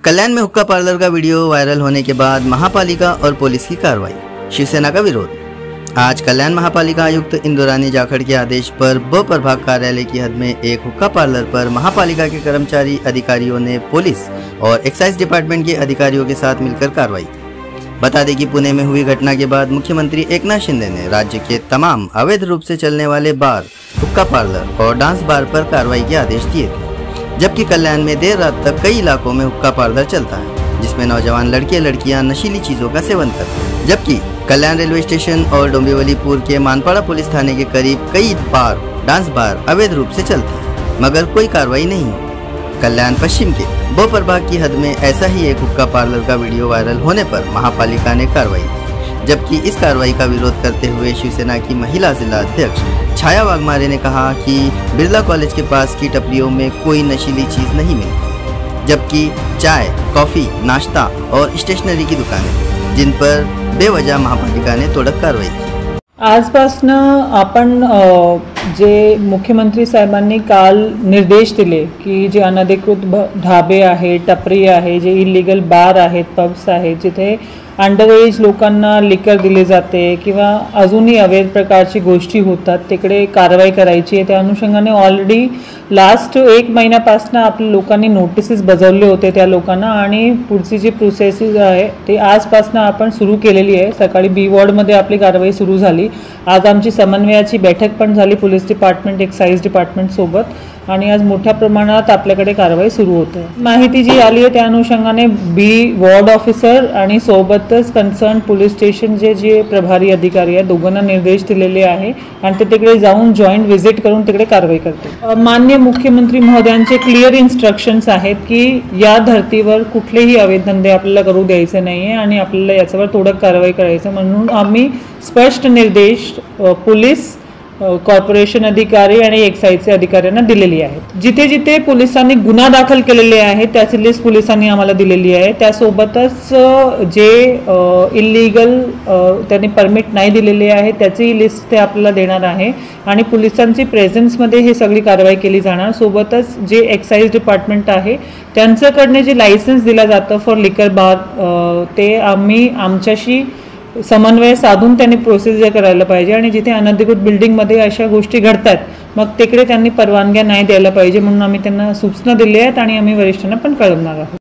कल्याण में हुक्का पार्लर का वीडियो वायरल होने के बाद महापालिका और पुलिस की कार्रवाई, शिवसेना का विरोध। आज कल्याण महापालिका आयुक्त इंदुरानी जाखड़ के आदेश पर ब प्रभाग कार्यालय की हद में एक हुक्का पार्लर पर महापालिका के कर्मचारी अधिकारियों ने पुलिस और एक्साइज डिपार्टमेंट के अधिकारियों के साथ मिलकर कार्रवाई की। बता दें कि पुणे में हुई घटना के बाद मुख्यमंत्री एकनाथ शिंदे ने राज्य के तमाम अवैध रूप से चलने वाले बार, हुक्का पार्लर और डांस बार पर कार्रवाई के आदेश दिए थे। जबकि कल्याण में देर रात तक कई इलाकों में हुक्का पार्लर चलता है, जिसमें नौजवान लड़के लड़कियां नशीली चीजों का सेवन करते हैं। जबकि कल्याण रेलवे स्टेशन और डोंबिवलीपुर के मानपाड़ा पुलिस थाने के करीब कई बार, डांस बार अवैध रूप से चलते हैं, मगर कोई कार्रवाई नहीं होती। कल्याण पश्चिम के ब प्रभाग की हद में ऐसा ही एक हुक्का पार्लर का वीडियो वायरल होने पर महापालिका ने कार्रवाई की। जबकि इस कार्रवाई का विरोध करते हुए शिवसेना की महिला जिला अध्यक्ष छाया वाघमारे ने कहा कि बिरला कॉलेज के पास की टपरियों में कोई नशीली चीज नहीं मिलती, जबकि चाय, कॉफी, नाश्ता और स्टेशनरी की दुकानें, जिन पर बेवजह महापालिका ने तोडक कारवाई की। आजपासनं आपण जे मुख्यमंत्री साहेबांनी काल निर्देश दिले की जे अनधिकृत ढाबे आहे, टपरी आहे, जे इलिगल बार आहेत, पब्स आहेत, जिथे अंडर एज लोकांना लिकर दिले जाते किंवा अजूनही अवैध प्रकारची गोष्टी होतात, तिकडे कारवाई करायची आहे। त्या अनुषंगाने ऑलरेडी लास्ट 1 महिन्यापासून आपल्या लोकांनी नोटिसेस बजावले होते त्या लोकांना आणि पुढची जी प्रोसेस आहे ते आजपासून आपण सुरू केलेली आहे। सकाळी बी वॉर्डमध्ये आपली कारवाई सुरू झाली। आज आमची समन्वयाची बैठक पण झाली पोलीस डिपार्टमेंट, एक्साइज डिपार्टमेंट सोबत, आणि आज मोठ्या प्रमाणात आपल्याकडे कारवाई सुरू होते। माहिती जी आली आहे त्या अनुषंगाने बी वॉर्ड ऑफिसर आणि सोबतच कन्सर्न पोलीस स्टेशन जे प्रभारी अधिकारी आहेत दोघांना निर्देश दिलेले आहे आणि ते तिकडे जाऊन जॉईंट व्हिजिट करून तिकडे कारवाई करते। माननीय मुख्यमंत्री महोदयांचे क्लिअर इन्स्ट्रक्शन्स आहेत की या धर्तीवर कुठलेही अवैध धंदे आपल्याला करू द्यायचे नाहीये आणि आपल्याला याच्यावर तोडक कारवाई करायचं, म्हणून आम्ही स्पष्ट निर्देश पोलीस, कॉर्पोरेशन अधिकारी आणि एक्साइजचे अधिकाऱ्यांना दिलेली आहेत। जिथे जिथे पोलिसांनी गुन्हा दाखल केलेले आहेत त्याची लिस्ट पोलिसांनी आम्हाला दिलेली आहे। त्यासोबतच जे इलिगल त्यांनी परमिट नाही दिलेले आहे त्याची लिस्ट ते आपल्याला देणार आहे आणि पोलिसांची प्रेझेन्समध्ये हे सगळी कारवाई केली जाणार। सोबतच जे एक्साइज डिपार्टमेंट आहे त्यांच्याकडनं जे लायसन्स दिला जातं फॉर लिकर बार, ते आम्ही आमच्याशी समन्वय साधून त्यांनी प्रोसिजर करायला पाहिजे आणि जिथे अनधिकृत बिल्डिंगमध्ये अशा गोष्टी घडतात मग तिकडे त्यांनी परवानग्या नाही द्यायला पाहिजे, म्हणून आम्ही त्यांना सूचना दिल्या आहेत आणि आम्ही वरिष्ठांना पण कळवणार आहोत।